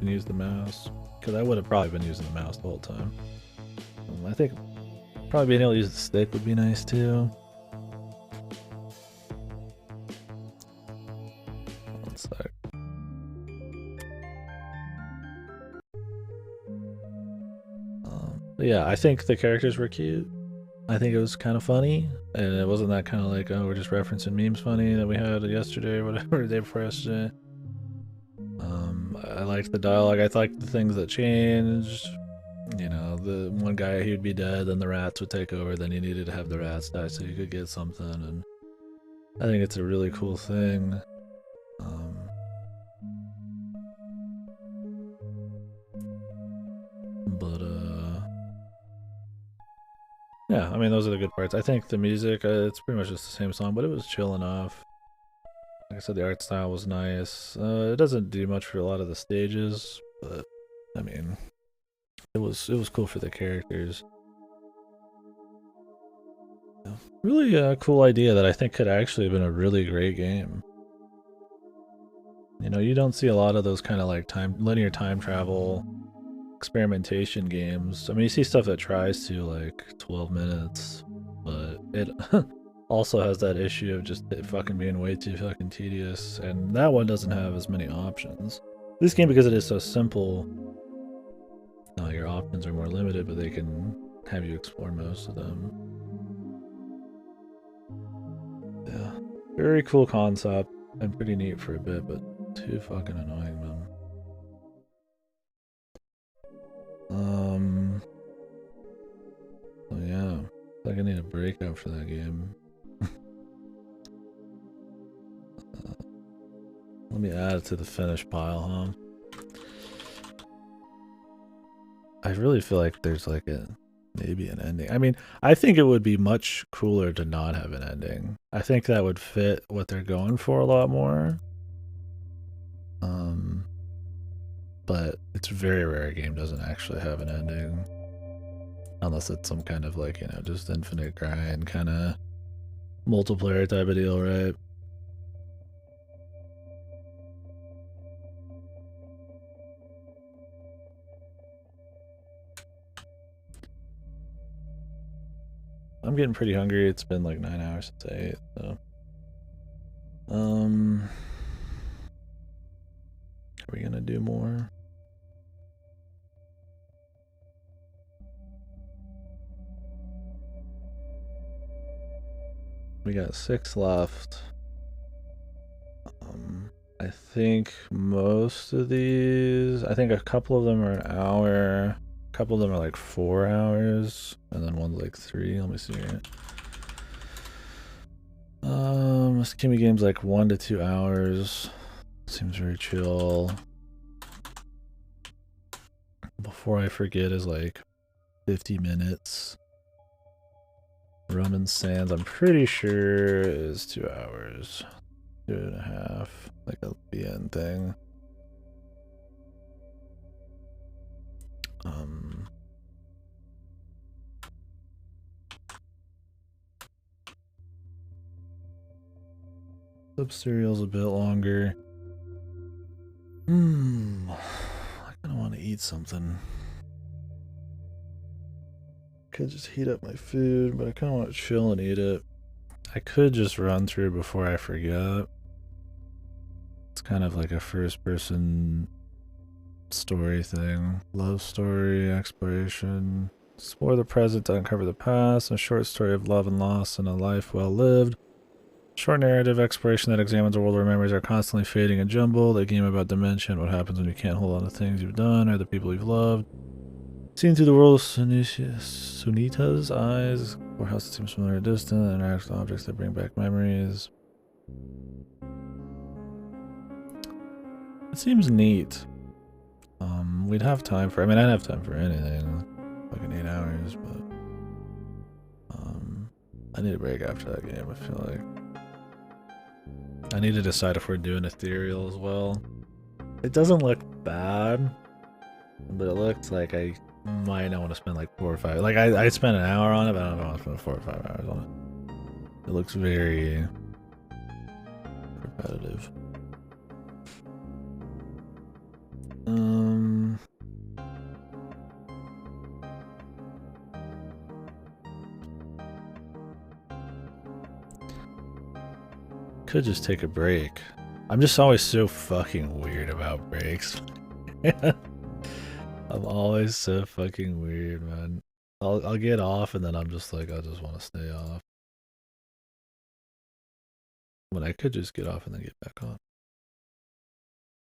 can use the mouse. Because I would have probably been using the mouse the whole time. I think probably being able to use the stick would be nice too. One sec. But yeah, I think the characters were cute. I think it was kind of funny, and it wasn't that kind of like, oh, we're just referencing memes funny that we had yesterday or whatever, the day before yesterday. I liked the dialogue. I liked the things that changed. You know, the one guy, he would be dead, then the rats would take over, then you needed to have the rats die so you could get something, and I think it's a really cool thing. But yeah, I mean, those are the good parts. I think the music, it's pretty much just the same song, but it was chill enough. Like I said, the art style was nice. It doesn't do much for a lot of the stages, but I mean, it was cool for the characters. Yeah. Really a cool idea that I think could actually have been a really great game. You know, you don't see a lot of those kind of like linear time travel experimentation games. I mean, you see stuff that tries to like 12 minutes, but it also has that issue of just it fucking being way too fucking tedious, and that one doesn't have as many options. This game, because it is so simple, your options are more limited, but they can have you explore most of them. Yeah, very cool concept and pretty neat for a bit, but too fucking annoying, man. So yeah, I think I need a break after that game. Let me add it to the finish pile, huh? I really feel like there's like maybe an ending. I mean, I think it would be much cooler to not have an ending. I think that would fit what they're going for a lot more. But it's very rare a game doesn't actually have an ending. Unless it's some kind of like, you know, just infinite grind kind of multiplayer type of deal, right? I'm getting pretty hungry. It's been like 9 hours since I ate, so. Are we gonna do more? We got 6 left. I think most of these, I think a couple of them are an hour, a couple of them are like 4 hours, and then one's like 3. Let me see here. This Kimmy game's like 1 to 2 hours. Seems very chill. Before I forget is like 50 minutes. Rum and Sands, I'm pretty sure is 2 hours. 2.5, like the end thing. Sub cereal's a bit longer. I kind of want to eat something. Could just heat up my food, but I kind of want to chill and eat it. I could just run through before I forget. It's kind of like a first-person story thing. Love story, exploration. Explore the present to uncover the past. A short story of love and loss and a life well lived. Short narrative exploration that examines a world where memories are constantly fading and jumbled. A game about dementia and what happens when you can't hold on to things you've done or the people you've loved. Seen through the world of Sunita's eyes, or house that seems familiar or distant, interacts with objects that bring back memories. It seems neat. We'd have time for, I mean, I'd have time for anything. Fucking 8 hours, but I need a break after that game, I feel like. I need to decide if we're doing ethereal as well. It doesn't look bad, but it looks like I might not want to spend like 4 or 5. Like I spent an hour on it, but I don't know if I want to spend 4 or 5 hours on it. It looks very repetitive. could just take a break. I'm just always so fucking weird about breaks. I'm always so fucking weird, man. I'll get off and then I'm just like, I just want to stay off. When I could just get off and then get back on.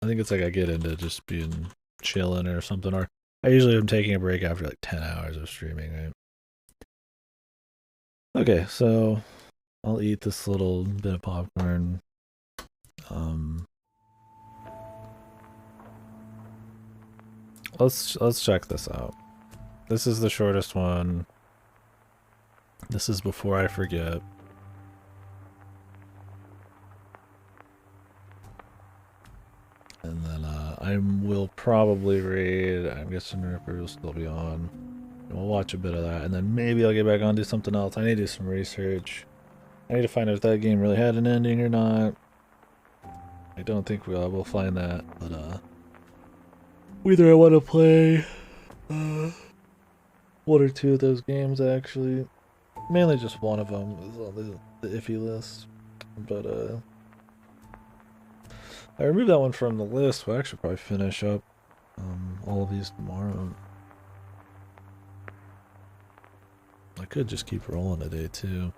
I think it's like I get into just being chilling or something, or I usually am taking a break after like 10 hours of streaming, right? Okay, so I'll eat this little bit of popcorn. Let's check this out. This is the shortest one. This is before I forget. And then I will probably raid. I'm guessing Ripper will still be on. And we'll watch a bit of that, and then maybe I'll get back on and do something else. I need to do some research. I need to find out if that game really had an ending or not. I don't think we'll find that, but either I want to play one or two of those games actually. Mainly just one of them is on the iffy list, but I removed that one from the list. We'll actually probably finish up all of these tomorrow. I could just keep rolling today too.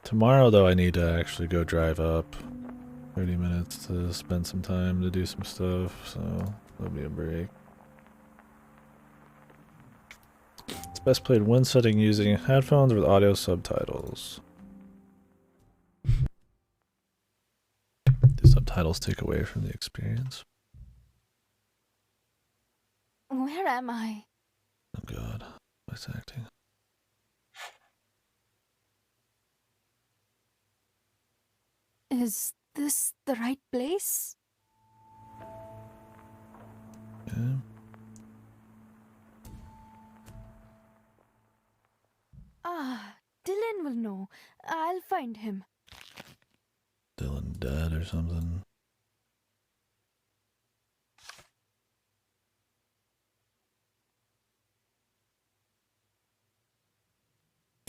Tomorrow though, I need to actually go drive up 30 minutes to spend some time to do some stuff, so that'll be a break. It's best played when setting using headphones with audio subtitles. Do subtitles take away from the experience? Where am I? Oh god, voice acting. Is this the right place? Yeah. Ah, Dylan will know. I'll find him. Dylan dead or something.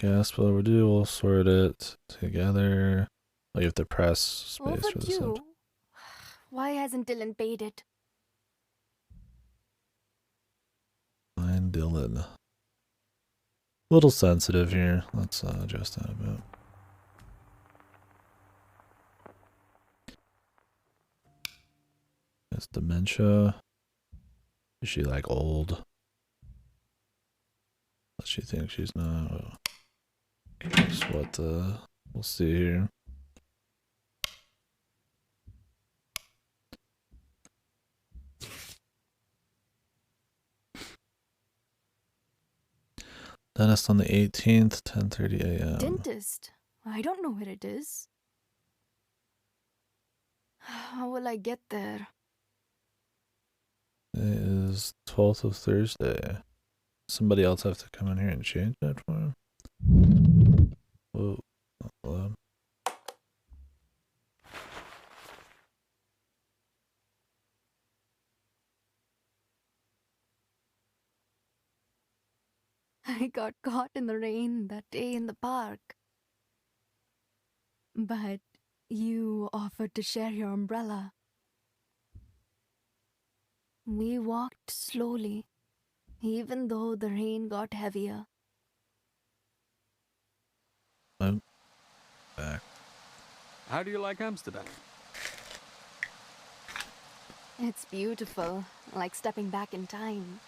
Guess what we'll do, we'll sort it together. Like you have to press space for the sub. Why hasn't Dylan paid it? Find Dylan. A little sensitive here. Let's adjust that a bit. It's dementia. Is she like old? Does she think she's not? Well, guess what? We'll see here. Dentist on the 18th, 10:30 a.m. Dentist? I don't know where it is. How will I get there? It is 12th of Thursday. Somebody else have to come in here and change that for him? Whoa. Hello. I got caught in the rain that day in the park. But you offered to share your umbrella. We walked slowly, even though the rain got heavier. I'm back. How do you like Amsterdam? It's beautiful, like stepping back in time.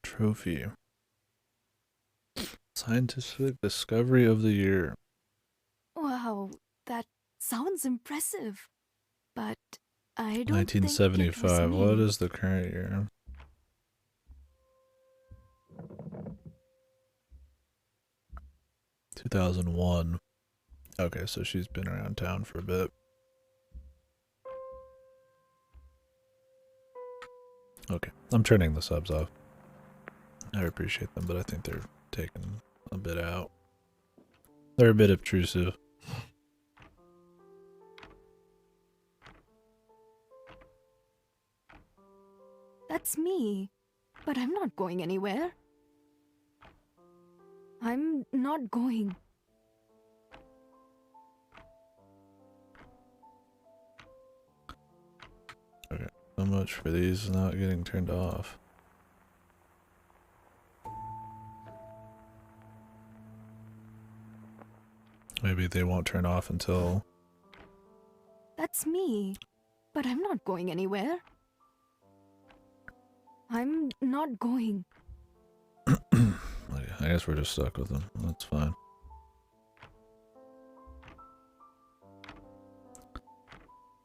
Trophy. Scientific discovery of the year. Wow, that sounds impressive. But I don't 1975. think it was What me. is the current year? (2001). Okay, so she's been around town for a bit. Okay, I'm turning the subs off. I appreciate them, but I think they're taking a bit out. They're a bit obtrusive. That's me. But I'm not going anywhere. I'm not going. Okay, so much for these not getting turned off. Maybe they won't turn off until... That's me. But I'm not going anywhere. I'm not going. I guess we're just stuck with them. That's fine.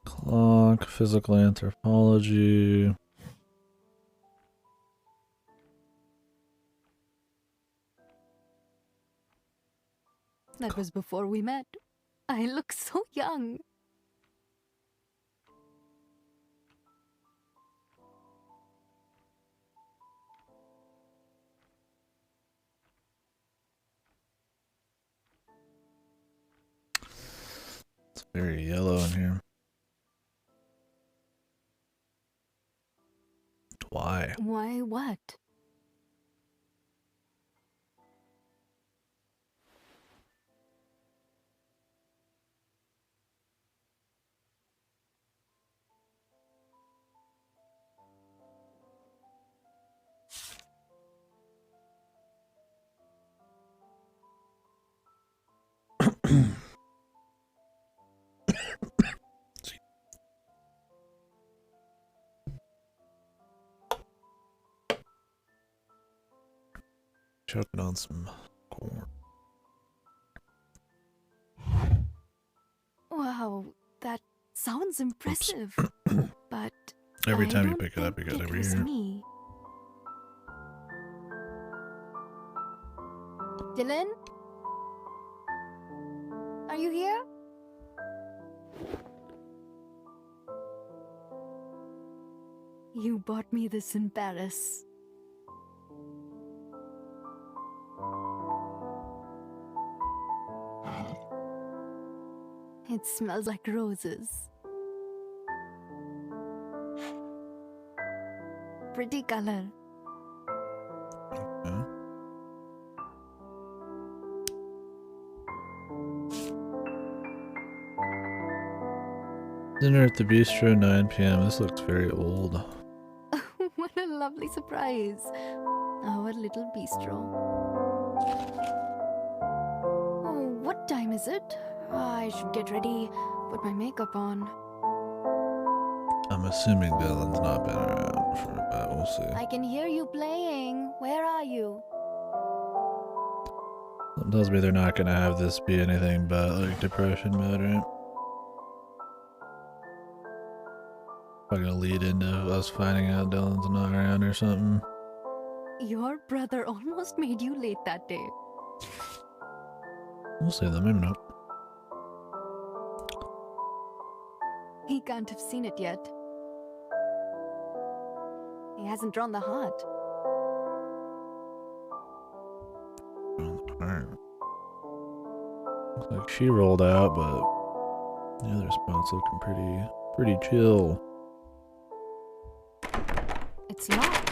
Clock, physical anthropology. That was before we met. I look so young. It's very yellow in here. Why? Why what? Choking on some corn. Wow, that sounds impressive. But Every I time you don't pick it up, you think get it over was here. me. Dylan? Are you here? You bought me this in Paris. It smells like roses. Pretty color. Yeah. Dinner at the bistro, 9 p.m. This looks very old. What a lovely surprise. Our little bistro. Oh, what time is it? I should get ready, put my makeup on. I'm assuming Dylan's not been around for a bit. We'll see. I can hear you playing. Where are you? Something tells me they're not gonna have this be anything but like depression mode, right? Probably gonna lead into us finding out Dylan's not around or something. Your brother almost made you late that day. We'll see then, maybe not. He can't have seen it yet. He hasn't drawn the heart. Looks like she rolled out, but the other spot's looking pretty chill. It's locked.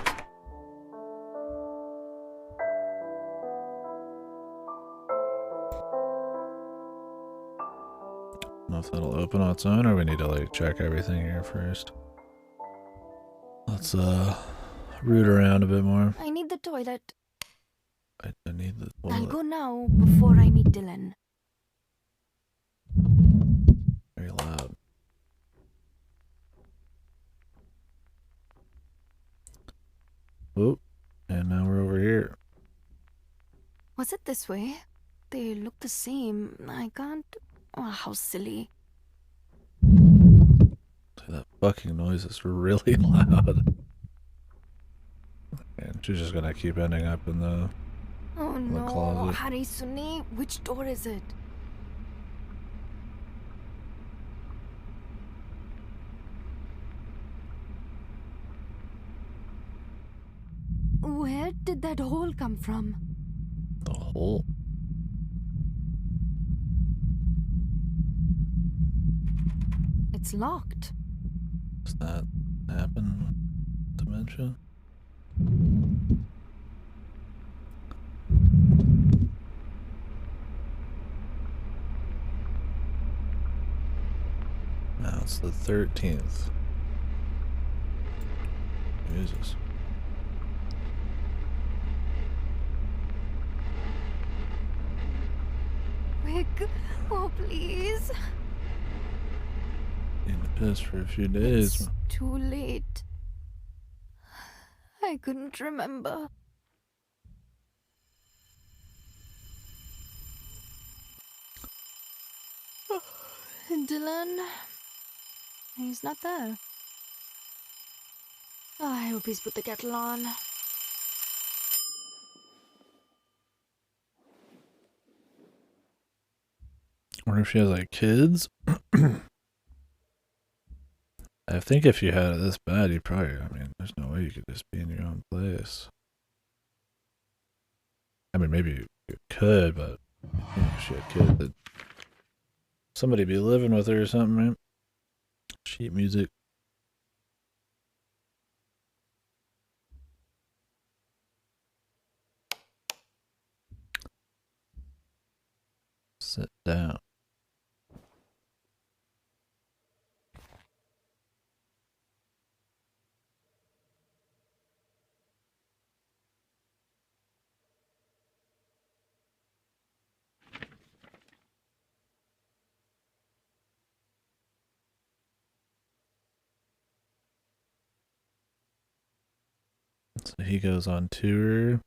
I don't know if that'll open on its own or we need to like check everything here first. Let's root around a bit more. I need the toilet. I need the I'll toilet. go now before I meet Dylan. Very loud. Oh, and now we're over here. Was it this way? They look the same. I can't... Oh, how silly. That fucking noise is really loud. And she's just gonna keep ending up in the Oh no, closet. Hari Sunni, which door is it? Where did that hole come from? The hole? It's locked. Does that happen? Dementia? Now it's the 13th. Jesus. Rick, oh please. Been to piss for a few days. It's too late. I couldn't remember. Dylan, he's not there. Oh, I hope he's put the kettle on. I wonder if she has like kids. I think if you had it this bad, you probably, I mean, there's no way you could just be in your own place. I mean, maybe you could, but if she had kids, that somebody be living with her or something, right? Sheet music. Sit down. So he goes on tour.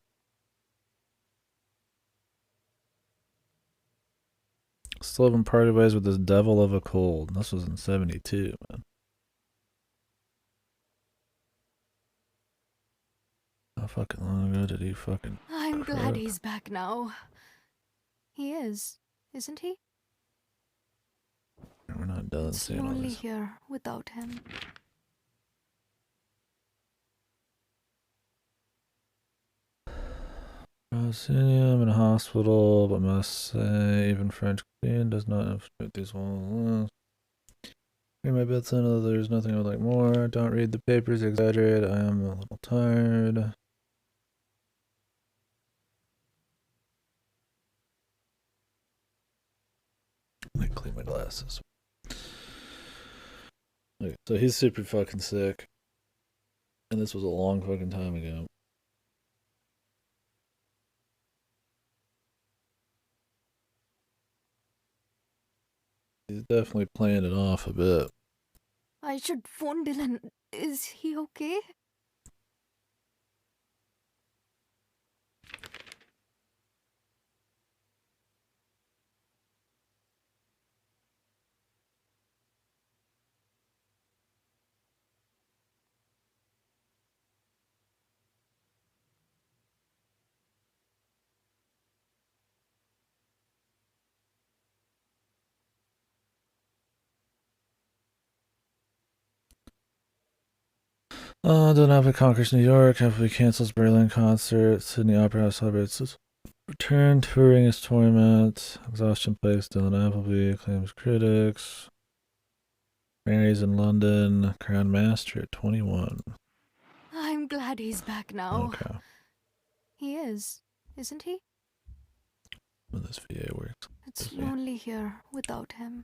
Still haven't parted ways with this devil of a cold. This was in 72, man. How fucking long ago did he fucking... I'm glad he's back now. He is, isn't he? We're not done It's seeing all lonely this. here without him. I'm in a hospital, but must say, even French cuisine does not infiltrate these walls. Read my bedside, although there's nothing I would like more. Don't read the papers, exaggerate. I am a little tired. Let me clean my glasses. Okay, so he's super fucking sick. And this was a long fucking time ago. He's definitely playing it off a bit. I should phone Dylan. Is he okay? Donapa conquers New York after he cancels Berlin concert. Sydney Opera House celebrates his return. Touring his torment. Exhaustion plays Dylan Appleby. Claims critics. Marries in London. Crown Master at 21. I'm glad he's back now. Okay. He is, isn't he? Well, this VA works. It's lonely here without him.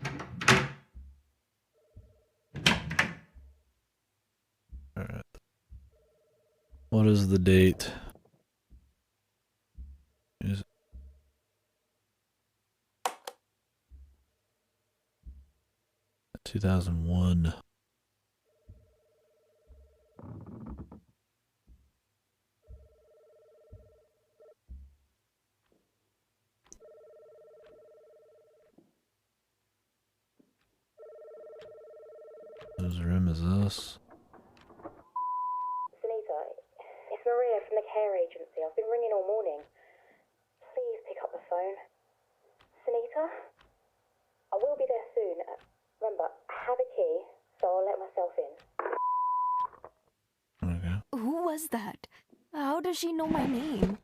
Alright. What is the date? Is it 2001? Whose room is this? Sunita, it's Maria from the care agency. I've been ringing all morning. Please pick up the phone. Sunita? I will be there soon. Remember, I have a key, so I'll let myself in. Okay. Who was that? How does she know my name?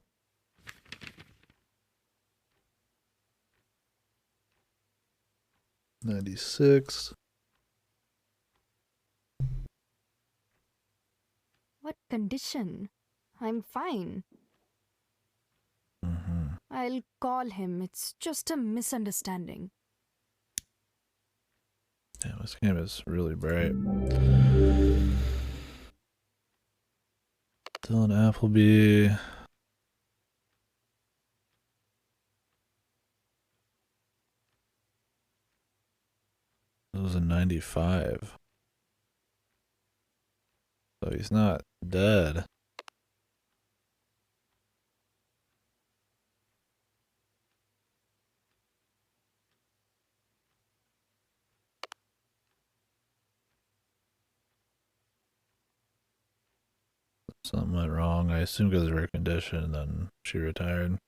$96. What condition? I'm fine. I'll call him. It's just a misunderstanding. Yeah, this game is really bright. Dylan Appleby. That was a 95. So he's not dead. Something went wrong. I assume because of her condition, then she retired.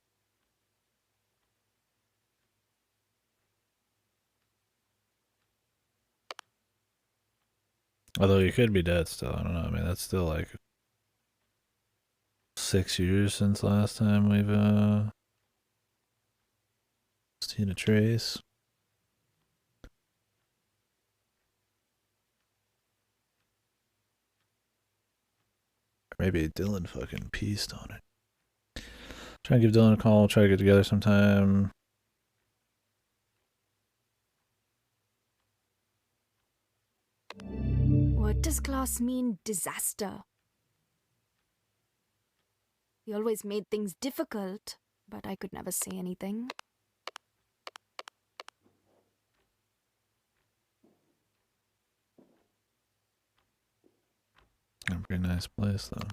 Although he could be dead still. I don't know. I mean, that's still like 6 years since last time we've seen a trace. Maybe Dylan fucking pieced on it. Try and give Dylan a call. Try to get together sometime. What does class mean, disaster? He always made things difficult, but I could never say anything. A pretty nice place, though.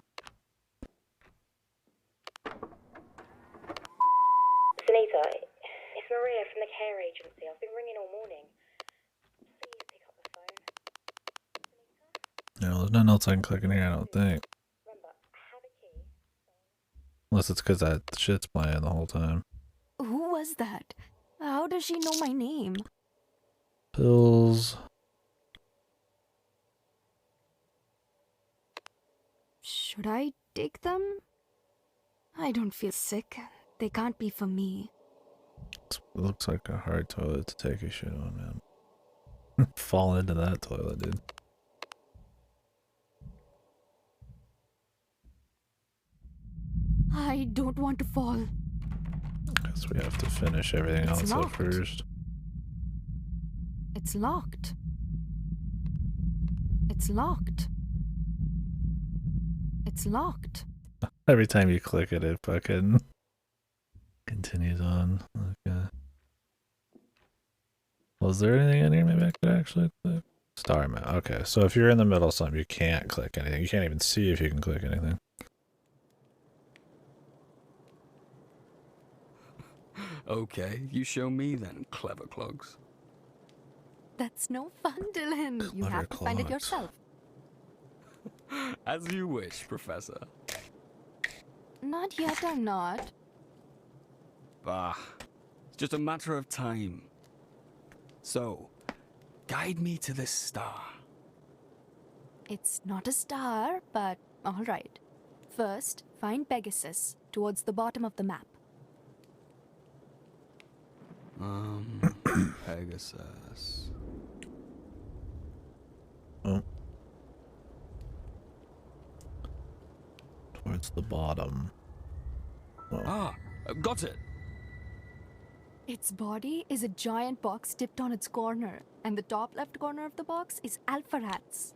Sunita, it's Maria from the care agency. I've been ringing all morning. Please pick up the phone. Sunita? No, there's nothing else I can click in here, I don't think. Remember, I have a key. Unless it's because that shit's playing the whole time. Who was that? How does she know my name? Pills. Should I take them? I don't feel sick. They can't be for me. It looks like a hard toilet to take a shit on, man. Fall into that toilet, dude. I don't want to fall. Guess we have to finish everything It's else up locked. first. It's locked. It's locked. It's locked. Every time you click it, it fucking continues on. Okay. Was there anything in here maybe I could actually click? Star map. Okay, so if you're in the middle of something, you can't click anything. You can't even see if you can click anything. Okay, you show me then, clever clogs. That's no fun, Dylan. You Clever have to find it clogs. yourself. As you wish, Professor. Not yet, I'm not. Bah, it's just a matter of time. So, guide me to this star. It's not a star, but all right. First, find Pegasus towards the bottom of the map. Pegasus. Oh. Towards the bottom. Oh. Ah, got it. Its body is a giant box tipped on its corner, and the top left corner of the box is Alpha Rats.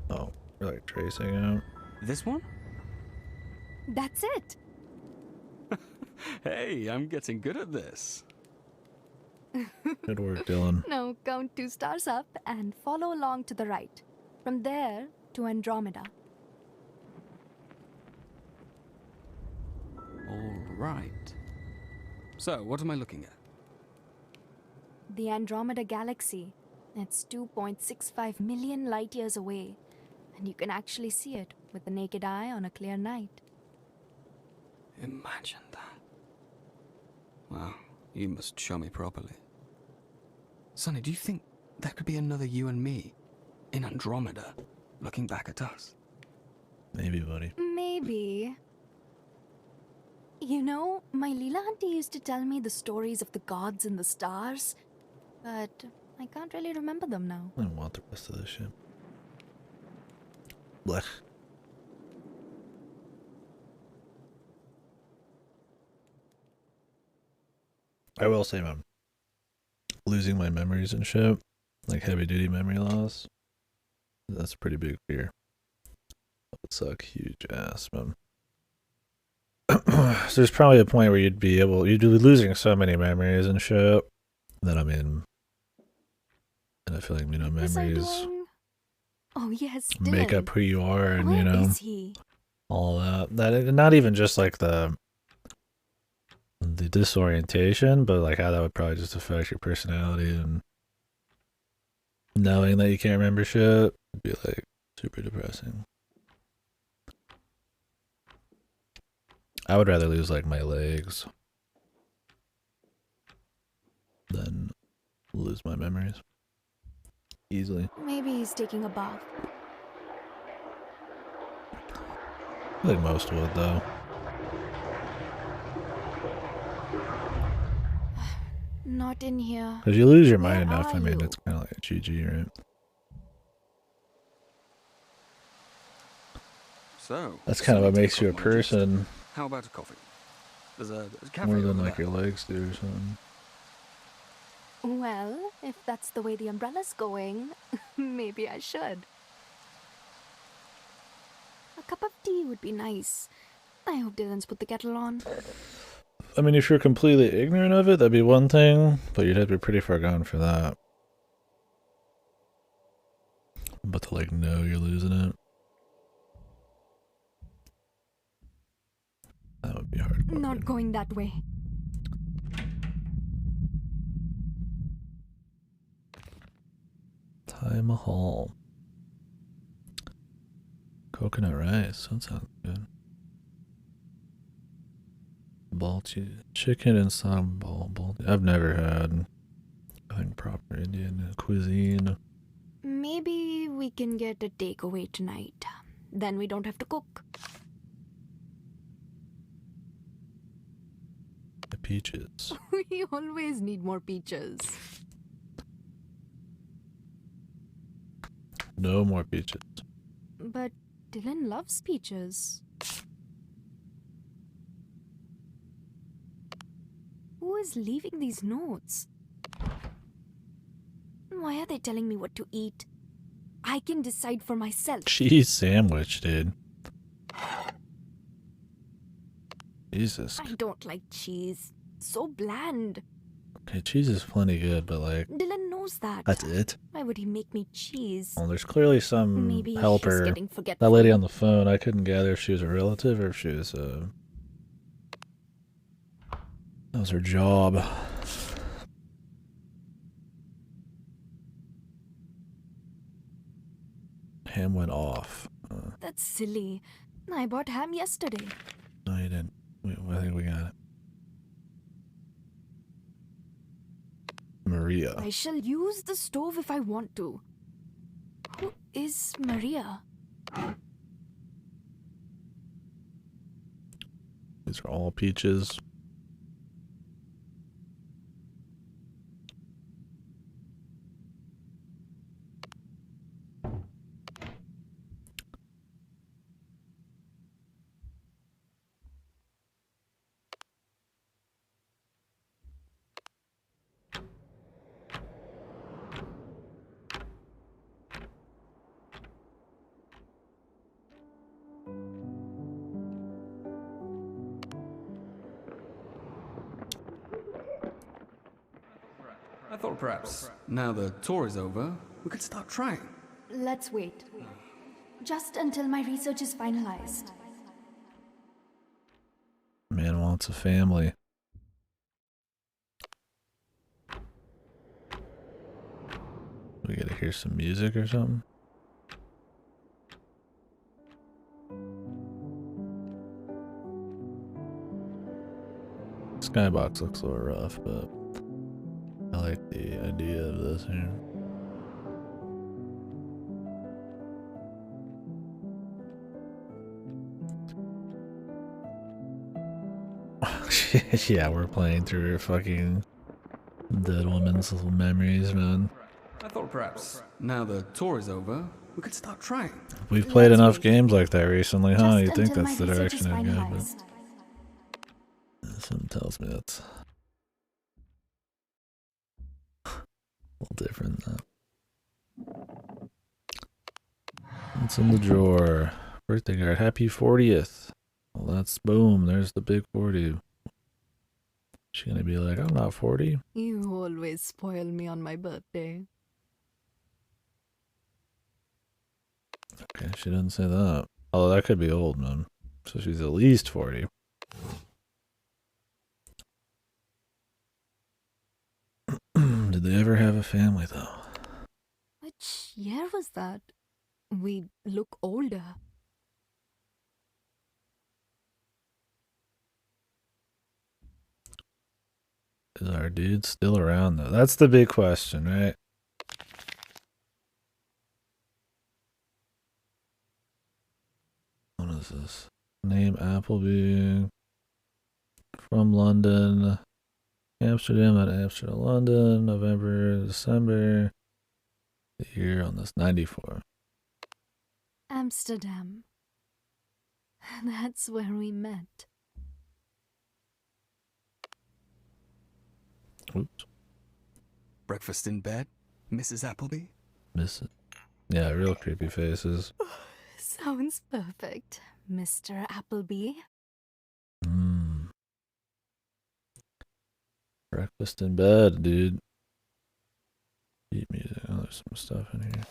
Oh, we're like tracing out. This one? That's it! Hey, I'm getting good at this. Good work, Dylan. Now count 2 stars up and follow along to the right. From there to Andromeda. All right. So, what am I looking at? The Andromeda Galaxy. It's 2.65 million light years away, and you can actually see it with the naked eye on a clear night. Imagine that. Well, you must show me properly. Sonny, do you think there could be another you and me in Andromeda looking back at us? Maybe, buddy. Maybe. You know, my Leela auntie used to tell me the stories of the gods and the stars, but I can't really remember them now. I don't want the rest of this shit. Blech. I will say, man, losing my memories and shit, like heavy duty memory loss, that's a pretty big fear. That would suck huge ass, man. So there's probably a point where you'd be losing so many memories and shit that and I feel like, What was I memories doing? Oh yes, make Dylan. up who you are, and Where is he? all that. Not even just like the disorientation, but like how that would probably just affect your personality, and knowing that you can't remember shit would be like super depressing. I would rather lose like my legs than lose my memories easily. Maybe he's taking a bath. I think most would, though. Not in here. Because you lose your mind Where enough, are you? it's kind of like a GG, right? So That's kind of what Sonny makes you a took off my gist. person, How about a coffee? There's a cafe more than over like there. your legs do or something. Well, if that's the way the umbrella's going, maybe I should. A cup of tea would be nice. I hope Dylan's put the kettle on. I mean, if you're completely ignorant of it, that'd be one thing, but you'd have to be pretty far gone for that. But to like know you're losing it, that would be hard. Not going that way. Thai Mahal. Coconut rice, that sounds good. Balti chicken and sambal. I've never had, I think, proper Indian cuisine. Maybe we can get a takeaway tonight. Then we don't have to cook. The peaches. We always need more peaches. No more peaches. But Dylan loves peaches. Who is leaving these notes? Why are they telling me what to eat? I can decide for myself. Cheese sandwich, dude. Jesus. I don't like cheese. So bland. Okay, cheese is plenty good, but like, Dylan knows that. that's it. Why would he make me cheese? Well, there's clearly some Maybe he's helper. getting forgetful. That lady on the phone, I couldn't gather if she was a relative or if she was that was her job. Ham went off. That's silly. I bought ham yesterday. No, you didn't. I think we got it. Maria. I shall use the stove if I want to. Who is Maria? These are all peaches. I thought perhaps, now the tour is over, we could start trying. Let's wait. Just until my research is finalized. Man wants a family. We gotta hear some music or something. Skybox looks a little rough, but I like the idea of this. this here. Yeah, we're playing through her fucking dead woman's little memories, man. I thought perhaps, now the tour is over, we could start trying. We've played Let's enough wait. games like that recently, huh? Just You'd think until that's my the research is direction I'd go, finalized. but something tells me that's a little different. What's in the drawer? Birthday card. Happy 40th. Well, that's boom. There's the big 40. She gonna be like, I'm not 40. You always spoil me on my birthday. Okay, she didn't say that. Although that could be old, man. So she's at least 40. Did they ever have a family, though? Which year was that? We look older. Is our dude still around, though? That's the big question, right? What is this? Name Appleby. From London. Amsterdam at Amsterdam, London. November, December. The year on this, 94. Amsterdam. That's where we met. Oops. Breakfast in bed, Mrs. Appleby? Miss it. Yeah, real creepy faces. Sounds perfect, Mr. Appleby. Breakfast in bed, dude. Beat music. Oh, there's some stuff in here.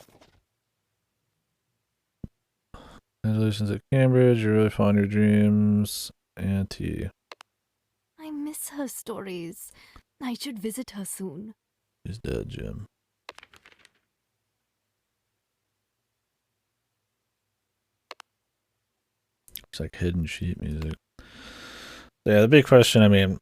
Congratulations at Cambridge. You really found your dreams. Auntie. I miss her stories. I should visit her soon. She's dead, Jim. It's like hidden sheet music. Yeah, the big question, I mean,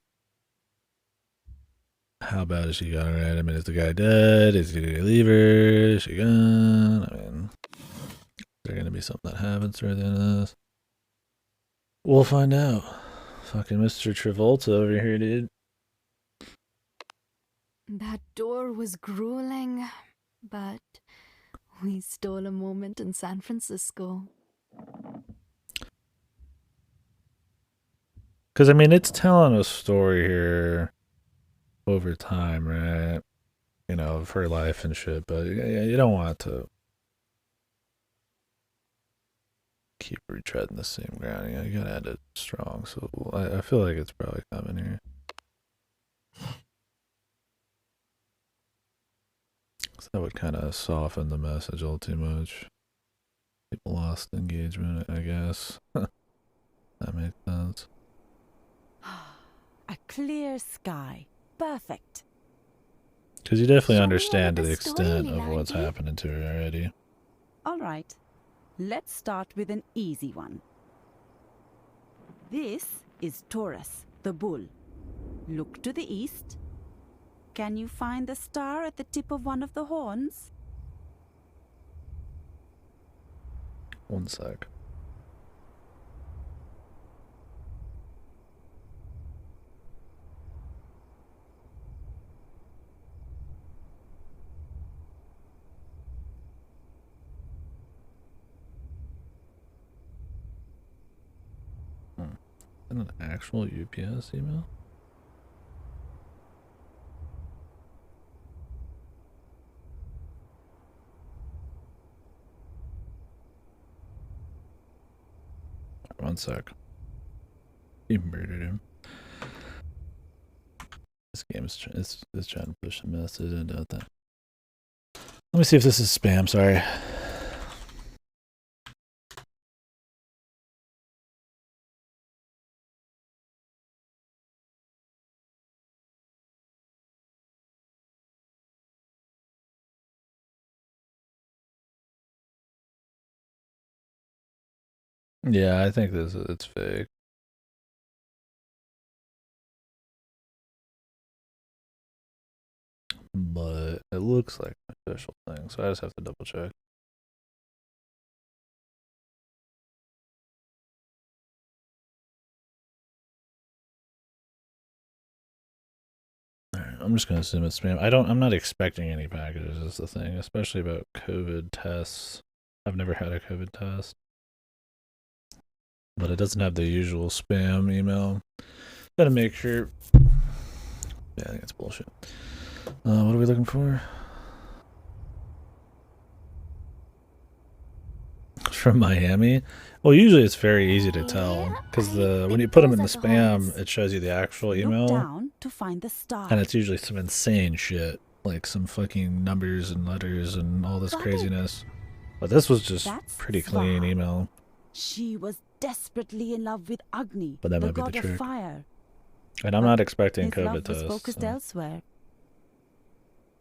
how bad is she gone, right? I mean, is the guy dead? Is he gonna leave her? Is she gone? I mean, is there gonna be something that happens through the end of this? We'll find out. Fucking Mr. Travolta over here, dude. That door was grueling, but we stole a moment in San Francisco. Because, I mean, it's telling a story here over time, right? You know, of her life and shit, but you don't want to keep retreading the same ground. You gotta end it strong, so I feel like it's probably coming here. So that would kind of soften the message a little too much. People lost engagement, I guess. That makes sense. A clear sky. Perfect. Because you definitely Show me understand to over the the extent story, of what's Lilandi. happening to her already. All right. Let's start with an easy one. This is Taurus, the bull. Look to the east. Can you find the star at the tip of one of the horns? One sec. Is that an actual UPS email? One sec. You murdered him. This game is trying to push a message into it. Let me see if this is spam. Sorry. Yeah, I think it's fake. But It looks like an official thing, so I just have to double check. Alright, I'm just gonna assume it's spam. I'm not expecting any packages is the thing, especially about COVID tests. I've never had a COVID test. But it doesn't have the usual spam email. Gotta make sure. Yeah, I think it's bullshit. What are we looking for? From Miami? Well, usually it's very easy to tell because when you put them in the spam, it shows you the actual email. Look down to find the star. And it's usually some insane shit, like some fucking numbers and letters and all this craziness. But this was just pretty clean email. She was desperately in love with Agni, But that the might be the god of trick. fire. And I'm not expecting His COVID love was tests. focused So. elsewhere.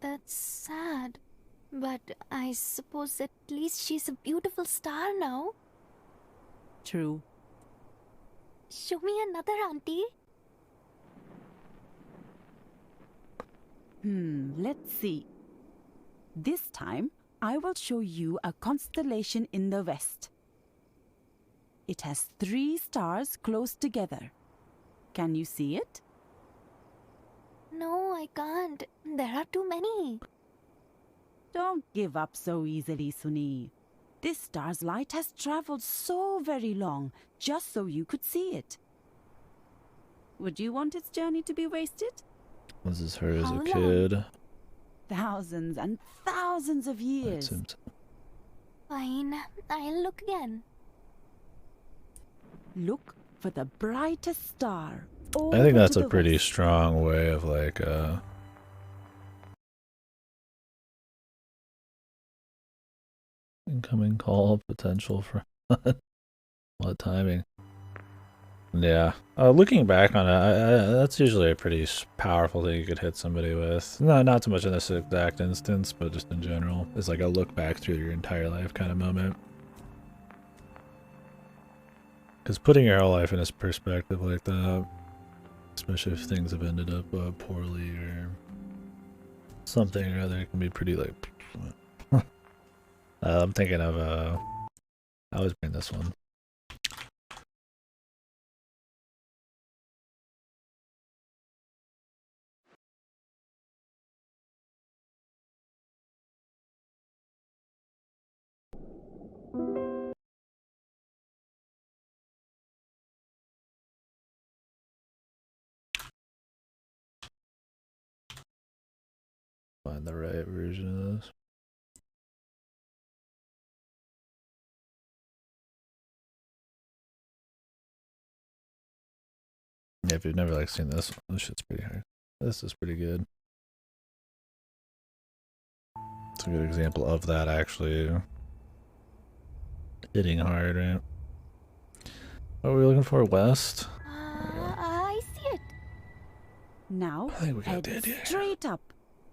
That's sad. But I suppose at least she's a beautiful star now. True. Show me another, Auntie. Let's see. This time, I will show you a constellation in the west. It has 3 stars close together. Can you see it? No, I can't. There are too many. Don't give up so easily, Suni. This star's light has traveled so very long, just so you could see it. Would you want its journey to be wasted? This is her as How a long? kid. Thousands and thousands of years. Fine, I'll look again. Look for the brightest star. I think that's to a the pretty west. strong way of like incoming call potential for what timing. Yeah, looking back on it, that's usually a pretty powerful thing you could hit somebody with. Not so much in this exact instance, but just in general. It's like a look back through your entire life kind of moment. Because putting your whole life in this perspective like that, especially if things have ended up poorly or something or other, it can be pretty like... I'm thinking of, I always bring this one. Find the right version of this. Yeah, if you've never like seen this one, this shit's pretty hard. This is pretty good. It's a good example of that actually hitting hard, right? What are we looking for? West? I see it. Now, I think we got head the idea. straight up,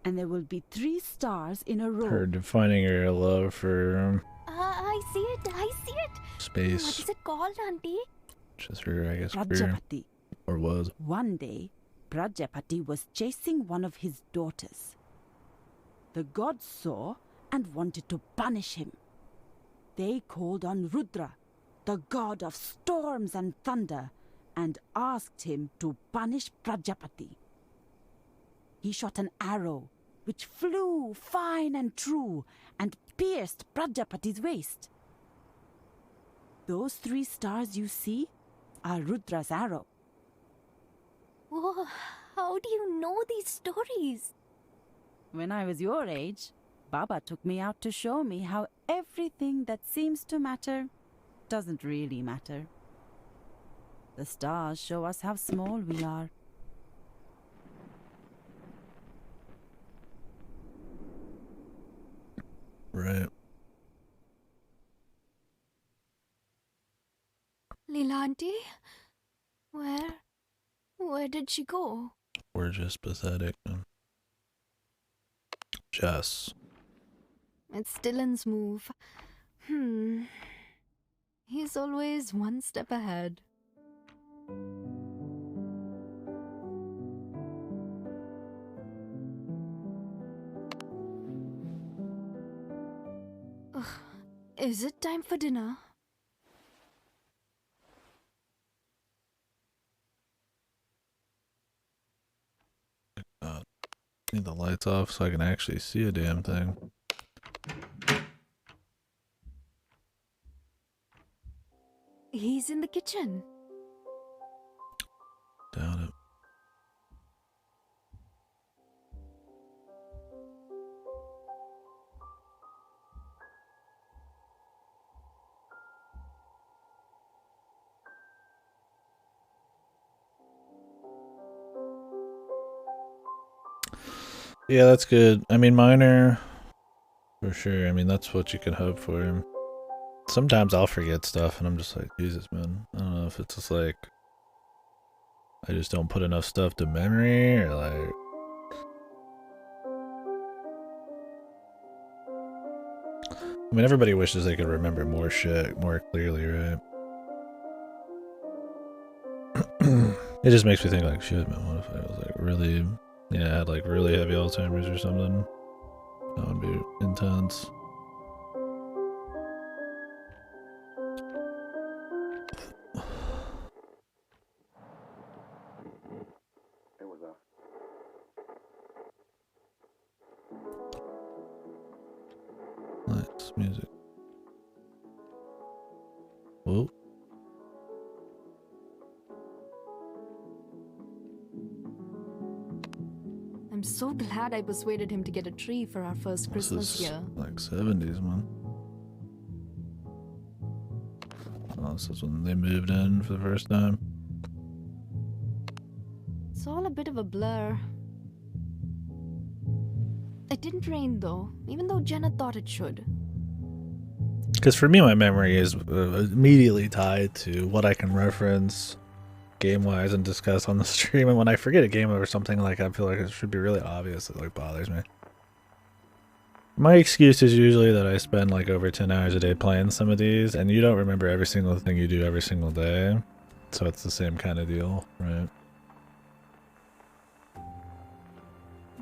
and there will be 3 stars in a row. Her defining her love for I see it. I see it. space, What is it called, Auntie? which is her, I guess, career, Prajapati. or was. One day, Prajapati was chasing one of his daughters. The gods saw and wanted to punish him. They called on Rudra, the god of storms and thunder, and asked him to punish Prajapati. He shot an arrow, which flew fine and true, and pierced Prajapati's waist. Those 3 stars you see are Rudra's arrow. Whoa, how do you know these stories? When I was your age, Baba took me out to show me how everything that seems to matter doesn't really matter. The stars show us how small we are. Right. Leela Auntie? Where did she go? We're just pathetic. Jess. It's Dylan's move. He's always one step ahead. Is it time for dinner? Need the lights off so I can actually see a damn thing. He's in the kitchen. Doubt it. Yeah, that's good. I mean, minor, for sure. I mean, that's what you can hope for. Sometimes I'll forget stuff, and I'm just like, Jesus, man. I don't know if it's just like, I just don't put enough stuff to memory, or like... I mean, everybody wishes they could remember more shit more clearly, right? It just makes me think like, shit, man, what if I was like really, yeah, had like really heavy Alzheimer's or something? That would be intense. Nice music. Whoa. I'm so glad I persuaded him to get a tree for our first Christmas This is year. like 70s, man. Oh, this is when they moved in for the first time. It's all a bit of a blur. It didn't rain though, even though Jenna thought it should. Because for me, my memory is immediately tied to what I can reference game-wise and discuss on the stream. And when I forget a game or something, like I feel like it should be really obvious, it like bothers me. My excuse is usually that I spend like over 10 hours a day playing some of these, and you don't remember every single thing you do every single day. So it's the same kind of deal, right?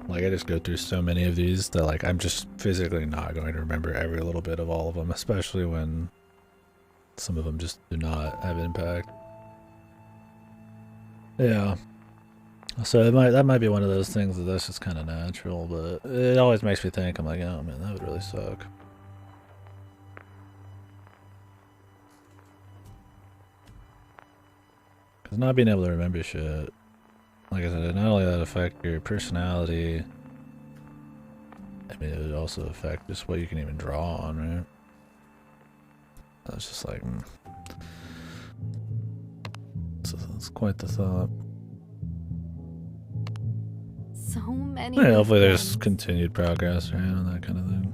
Like, I just go through so many of these that, like, I'm just physically not going to remember every little bit of all of them, especially when some of them just do not have impact. Yeah. So that might be one of those things that's just kind of natural, but it always makes me think, I'm like, oh man, that would really suck. Because not being able to remember shit, like I said, not only that affect your personality, I mean, it would also affect just what you can even draw on, right? That's just like, it's quite the thought. So many. Yeah, new hopefully there's friends. continued progress, right, on that kind of thing.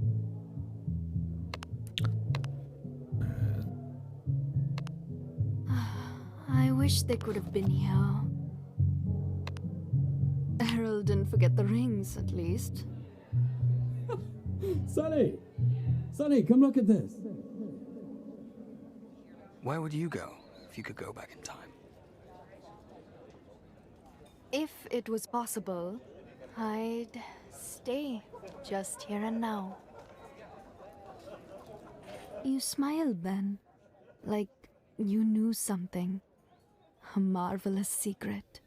I wish they could have been here. Errol didn't forget the rings, at least. Sonny! Sonny, come look at this. Where would you go if you could go back in time? If it was possible, I'd stay just here and now. You smiled then, like you knew something. A marvelous secret.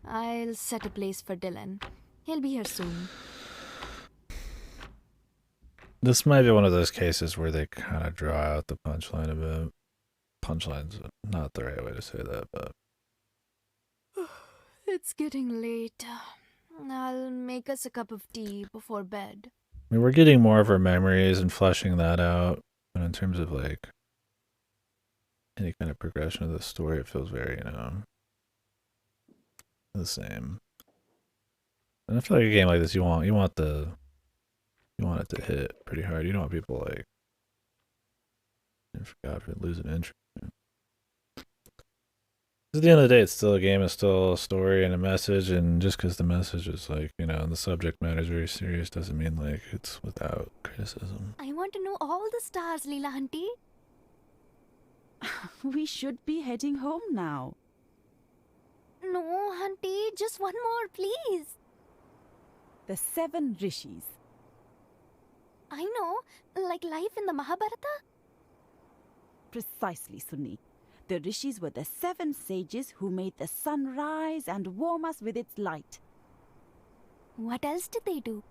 I'll set a place for Dylan. He'll be here soon. This might be one of those cases where they kind of draw out the punchline a bit. Punchline's not the right way to say that, but... It's getting late. I'll make us a cup of tea before bed. I mean, we're getting more of our memories and fleshing that out, but in terms of, like, any kind of progression of the story, it feels very, you know, the same. And I feel like a game like this, you want it to hit pretty hard. You don't want people, like, God forbid, losing interest. At the end of the day, it's still a game, it's still a story and a message, and just because the message is, like, you know, and the subject matter is very serious doesn't mean, like, it's without criticism. I want to know all the stars, Leela Auntie. We should be heading home now. No, just one more, please. The 7 rishis. I know, like life in the Mahabharata. Precisely, Sunni. The rishis were the 7 sages who made the sun rise and warm us with its light. What else did they do?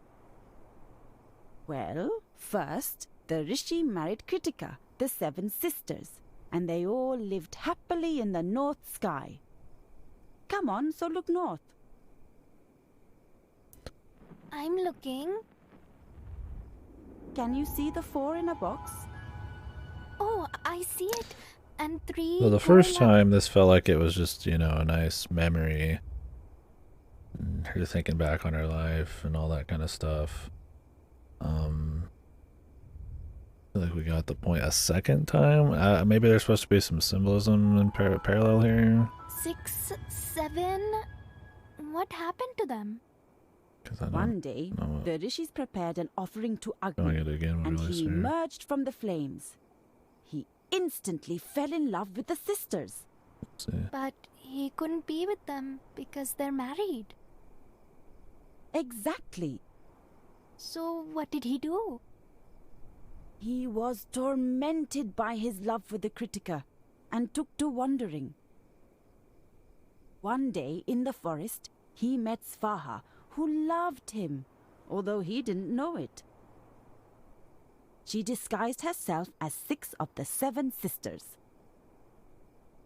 Well, first, the rishi married Kritika, the 7 sisters, and they all lived happily in the north sky. Come on, so look north. I'm looking. Can you see the 4 in a box? Oh, I see it. And 3. So the first time, this felt like it was just, you know, a nice memory. And her thinking back on her life and all that kind of stuff. I feel like we got the point a second time. Maybe there's supposed to be some symbolism in parallel here. 6, 7. What happened to them? One day, the rishis prepared an offering to Doing Agni, it again and really he soon. emerged from the flames. He instantly fell in love with the sisters. Let's see. But he couldn't be with them because they're married. Exactly. So what did he do? He was tormented by his love for the Kritika and took to wandering. One day in the forest, he met Svaha, who loved him, although he didn't know it. She disguised herself as 6 of the 7 sisters.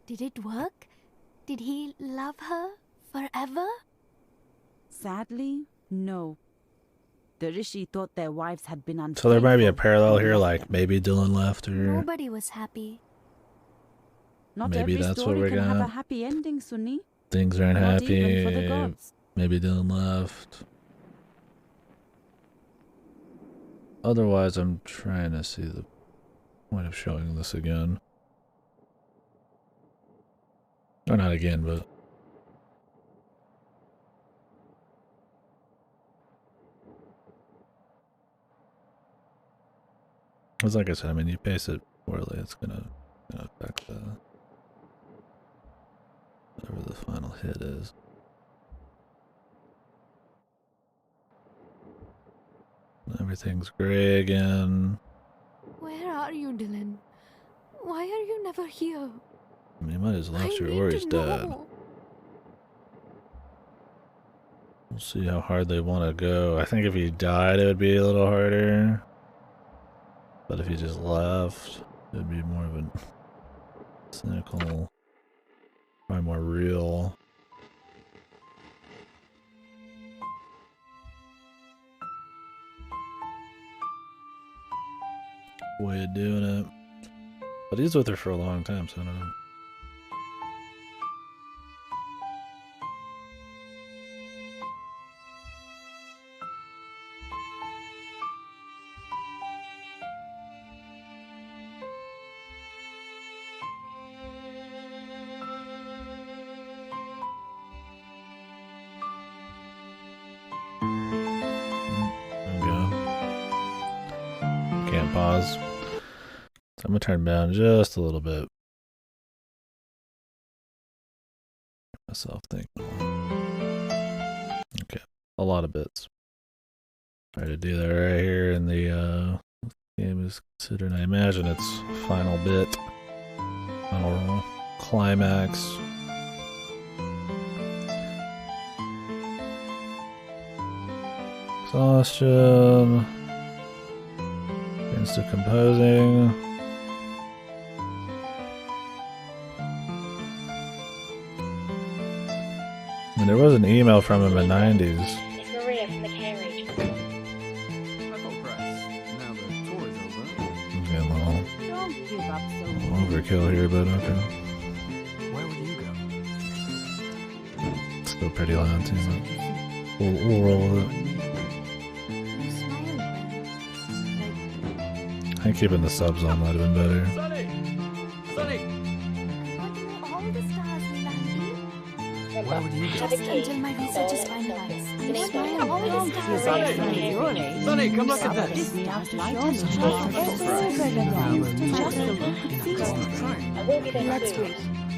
Did it work? Did he love her forever? Sadly, no. The rishi thought their wives had been unfaithful. So there might be a parallel here, and like left them. maybe Dylan left her. Nobody was happy. Not maybe every that's what story we can have a got. happy ending, Sunni. Things aren't Not happy. even for the gods. Maybe Dylan left. Otherwise, I'm trying to see the point of showing this again. Or not again, but... It's like I said, I mean, you pace it poorly, it's gonna affect the... whatever the final hit is. Everything's gray again. Where are you, Dylan? Why are you never here? I mean, you might as well left I your need or to he's dead. know. We'll see how hard they want to go. I think if he died, it would be a little harder. But if he just left, it would be more of a cynical, probably more real. way of doing it. But he's with her for a long time, so I don't know. Pause. So I'm gonna turn down just a little bit. Myself think. Okay, a lot of bits. Try to do that right here in the game is considered. I imagine it's final bit, final climax. Exhaustion. Into composing. And there was an email from him in the 90s. It's Maria from the care agency. I thought press. Now the tour is over. Okay, a little Don't give up so overkill here, but okay. Where would you go? Still pretty loud too, but we'll roll with it. You smiled. I think keeping the subs on might have been better. Sonny! Sonny! What do all the stars will be? Where would you go? Just until my research is finalized. Denise, What do all the stars Sonny! will Sonny, come look at This this! star's light Now is the tour is over. I will be there soon.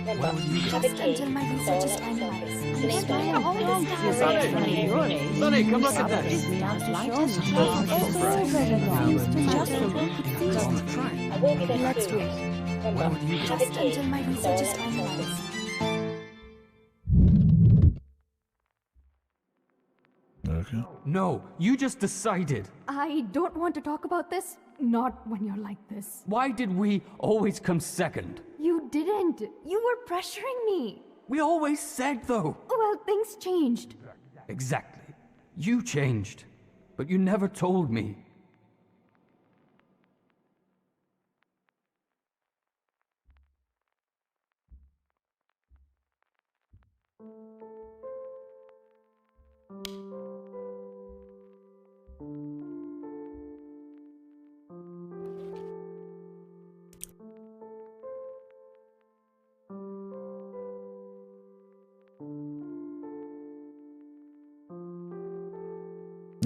Remember, have a Just key, until my research is finalized. Sneaker, Spending all this months time. with someone at your age. Sonny, come look at Papa this. took me out last to show me how so very wrong, just so we could see On it. the track. I will be there Let's soon. wait. Remember, Where would you have a Just key, until my research is finalized. Okay. No, you just decided. I don't want to talk about this. Not when you're like this. Why did we always come second? You didn't. You were pressuring me. We always said, though. Well, things changed. Exactly. You changed. But you never told me.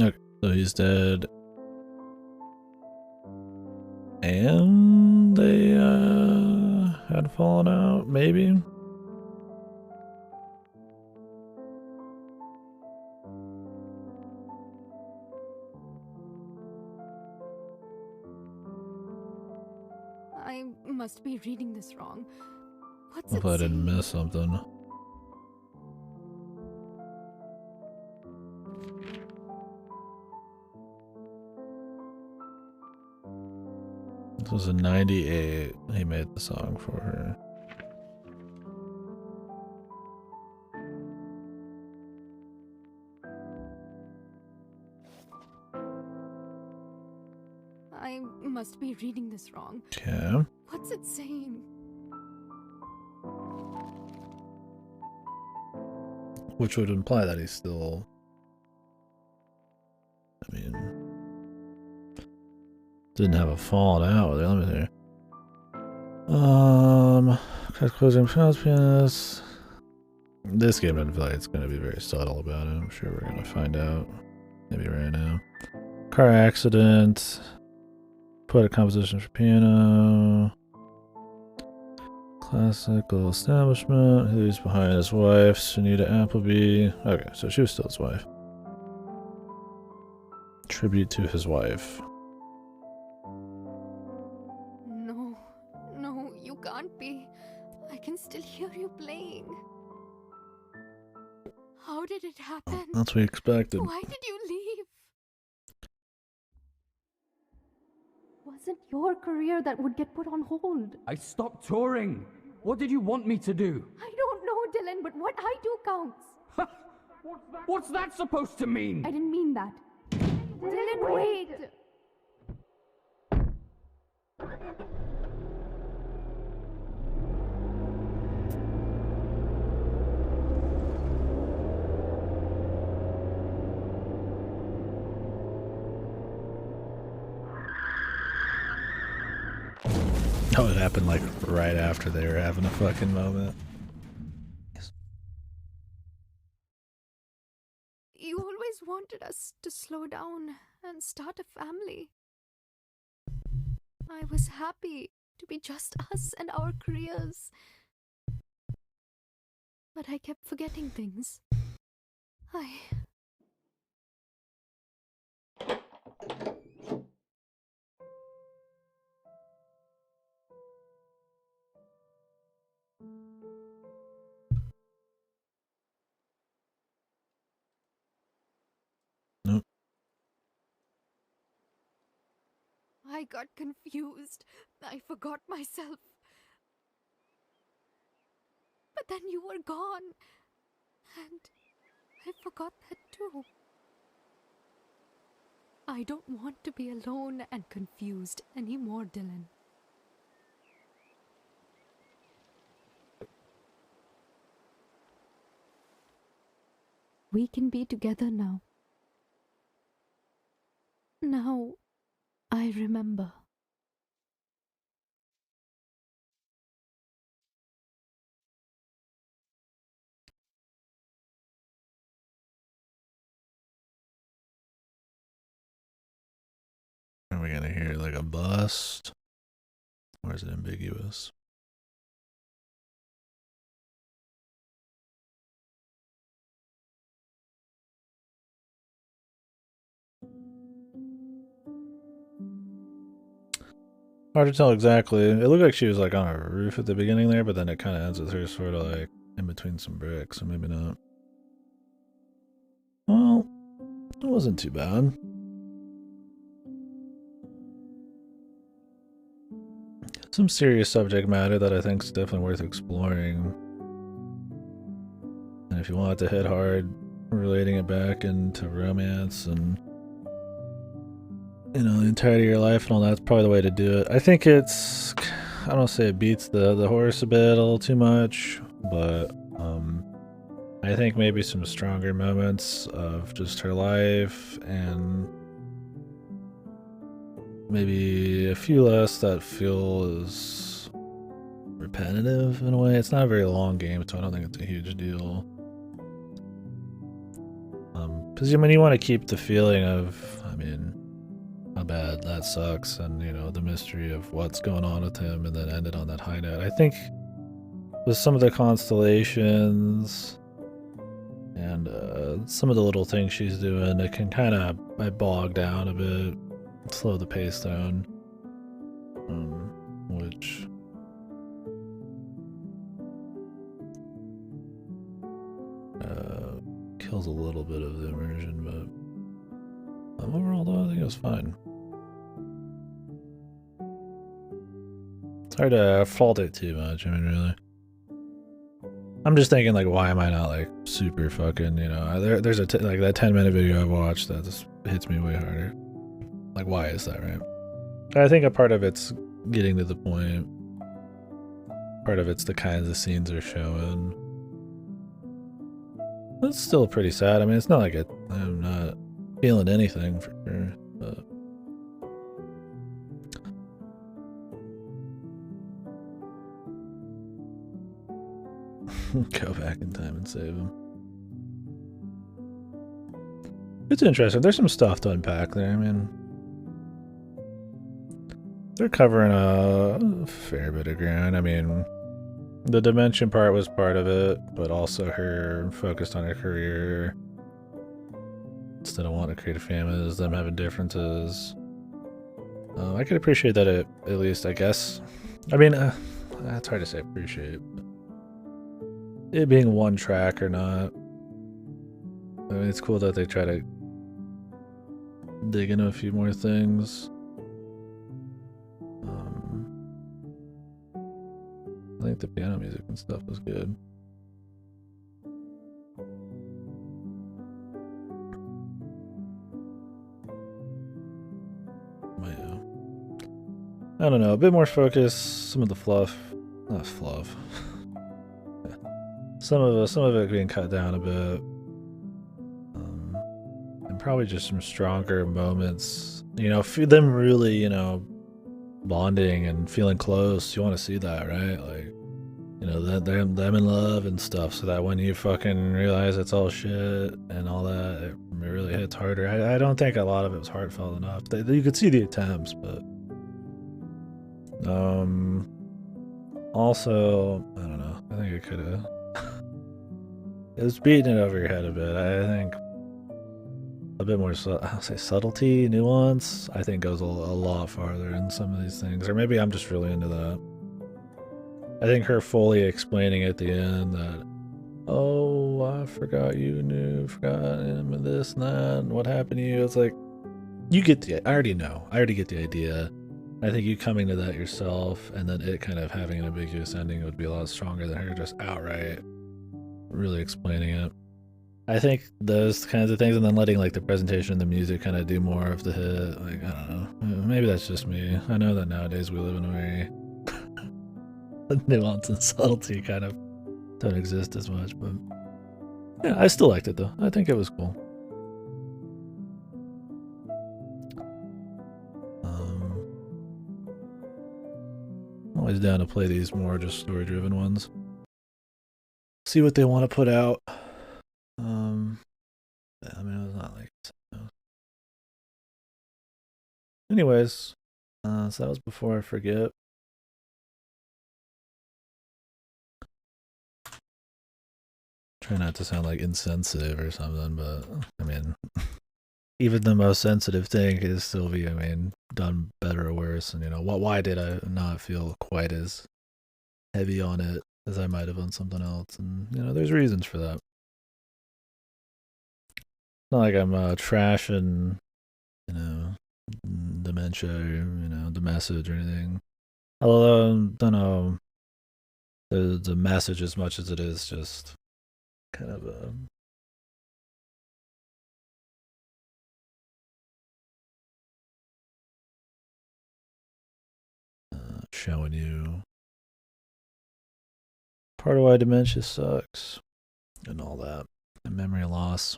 Okay, so he's dead. And they had fallen out, maybe? I must be reading this wrong. What's If it I didn't saying? miss something. This was in 98. He made the song for her. I must be reading this wrong. Okay. What's it saying? Which would imply that he's still... I mean... Didn't have a falling out with it. Let me see. Closing pianist. This game doesn't feel like it's going to be very subtle about it. I'm sure we're going to find out. Maybe right now. Car accident. Put a composition for piano. Classical establishment. He leaves behind his wife, Sunita Appleby. Okay, so she was still his wife. Tribute to his wife. No, no, you can't be. I can still hear you playing. How did it happen? That's what we expected. Why did you leave? Wasn't your career that would get put on hold? I stopped touring. What did you want me to do? I don't know, Dylan, but what I do counts. What's that supposed to mean? I didn't mean that. Dylan, wait! Oh, it happened like right after they were having a fucking moment. You always wanted us to slow down and start a family. I was happy to be just us and our careers. But I kept forgetting things. Nope. I got confused. I forgot myself. But then you were gone. And I forgot that too. I don't want to be alone and confused anymore, Dylan. We can be together now. Now, I remember. Are we gonna hear like a bust? Or is it ambiguous? Hard to tell exactly. It looked like she was like on a roof at the beginning there, but then it kind of ends with her sort of like in between some bricks, so maybe not. Well, it wasn't too bad. Some serious subject matter that I think is definitely worth exploring. And if you want to hit hard, relating it back into romance and, you know, the entirety of your life and all that's probably the way to do it. I think it's, I don't say it beats the horse a bit, a little too much, but I think maybe some stronger moments of just her life and maybe a few less that feel as repetitive in a way. It's not a very long game, so I don't think it's a huge deal. Because I mean, you want to keep the feeling of, I mean, how bad that sucks, and you know, the mystery of what's going on with him, and then end it on that high note. I think with some of the constellations and some of the little things she's doing, it can kind of bog down a bit, slow the pace down, which kills a little bit of the immersion, but overall though, I think it was fine. It's hard to fault it too much, I mean, really. I'm just thinking, like, why am I not, like, super fucking, you know, there's like that 10-minute video I watched that just hits me way harder. Like, why is that, right? I think a part of it's getting to the point. Part of it's the kinds of scenes they're showing. It's still pretty sad. I mean, it's not like I'm not feeling anything for sure, but go back in time and save him. It's interesting. There's some stuff to unpack there. I mean, they're covering a fair bit of ground. I mean, the dimension part was part of it, but also her focused on her career instead of wanting to create a family, is them having differences. I could appreciate that at least, I guess. I mean, it's hard to say appreciate. It being one track or not. I mean, it's cool that they try to dig into a few more things. I think the piano music and stuff was good. I don't know, a bit more focus, some of the fluff. Not fluff. Some of it being cut down a bit. And probably just some stronger moments. You know, them really, you know, bonding and feeling close. You want to see that, right? Like, you know, them in love and stuff, so that when you fucking realize it's all shit and all that, it really hits harder. I don't think a lot of it was heartfelt enough. You could see the attempts, but also, I don't know. I think it could have. It was beating it over your head a bit. I think a bit more, I'll say subtlety, nuance, I think goes a lot farther in some of these things. Or maybe I'm just really into that. I think her fully explaining at the end that, oh, I forgot you knew, forgot him and this and that, and what happened to you. It's like, you get the, I already know. I already get the idea. I think you coming to that yourself and then it kind of having an ambiguous ending would be a lot stronger than her just outright really explaining it. I think those kinds of things, and then letting like the presentation and the music kind of do more of the hit. Like, I don't know. Maybe that's just me. I know that nowadays we live in a very nuance and subtlety kind of don't exist as much, but yeah, I still liked it though. I think it was cool. I'm always down to play these more just story-driven ones. See what they want to put out. Yeah, I mean, it was not like. Anyways, so that was before I forget. Try not to sound like insensitive or something, but I mean, even the most sensitive thing can still be, done better or worse. And why did I not feel quite as heavy on it as I might have on something else? And there's reasons for that. Not like I'm trashing, dementia or the message or anything. Although I don't know the message as much as it is just kind of showing you part of why dementia sucks and all that, and memory loss.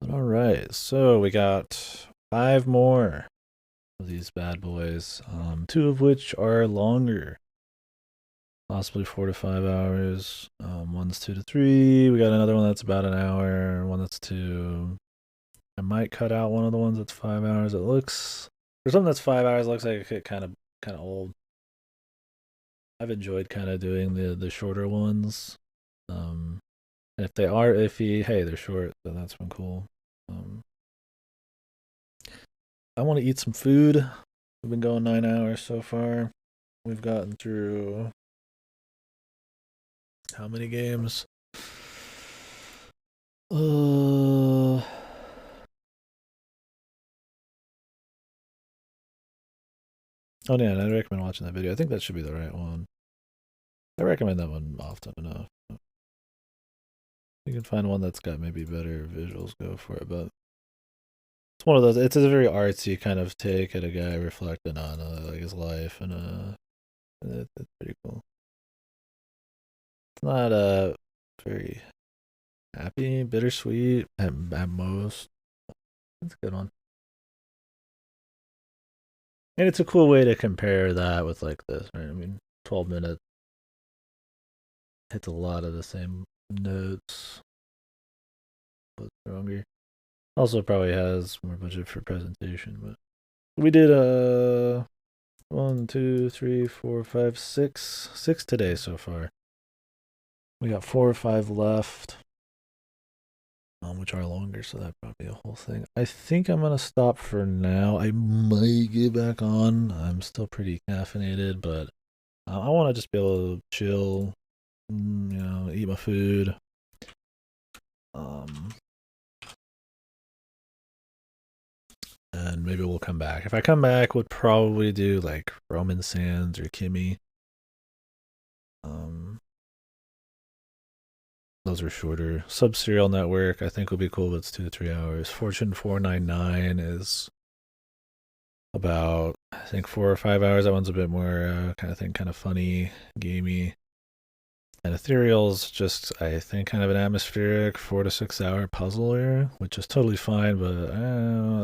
But all right, so we got 5 more of these bad boys, 2 of which are longer, possibly 4 to 5 hours. One's 2 to 3. We got another one that's about an hour. One that's 2. I might cut out one of the ones that's 5 hours. It looks, for something that's 5 hours, it looks like it kind of old. I've enjoyed kind of doing the shorter ones. And if they are iffy, hey, they're short, so that's been cool. I want to eat some food. We've been going 9 hours so far. We've gotten through how many games? Oh yeah, and I recommend watching that video. I think that should be the right one. I recommend that one often enough. You can find one that's got maybe better visuals, go for it. But it's one of those. It's a very artsy kind of take at a guy reflecting on like his life, and it's pretty cool. It's not very happy, bittersweet at most. It's a good one. And it's a cool way to compare that with like this, right? 12 minutes hits a lot of the same notes, but stronger. Also probably has more budget for presentation, but we did 1, 2, 3, 4, 5, 6 today so far. We got 4 or 5 left, which are longer, so that'd probably be a whole thing. I think I'm gonna stop for now. I might get back on. I'm still pretty caffeinated, but I want to just be able to chill, eat my food. And maybe we'll come back. If I come back, we'll probably do like Roman Sands or Kimmy. Those are shorter. Sub-Serial Network, I think will be cool, but it's 2 to 3 hours. Fortune 499 is about, I think, 4 or 5 hours. That one's a bit more kind of funny, gamey. And Ethereal's just, I think, kind of an atmospheric 4 to 6 hour puzzler, which is totally fine, but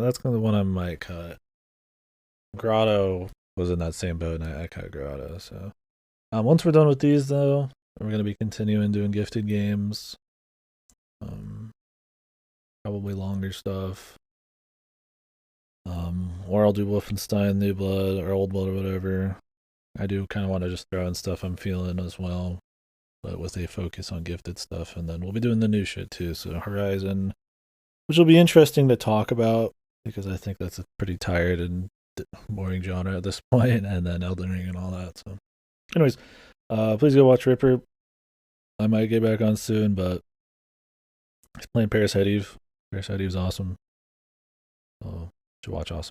that's kind of the one I might cut. Grotto was in that same boat, and I cut Grotto. So once we're done with these, though, we're going to be continuing doing gifted games. Probably longer stuff. Or I'll do Wolfenstein, New Blood, or Old Blood, or whatever. I do kind of want to just throw in stuff I'm feeling as well, but with a focus on gifted stuff. And then we'll be doing the new shit too. So Horizon, which will be interesting to talk about because I think that's a pretty tired and boring genre at this point, and then Elden Ring and all that. So anyways, please go watch Ripper. I might get back on soon, but he's playing Parasite Eve. Parasite Eve's awesome. So should watch awesome.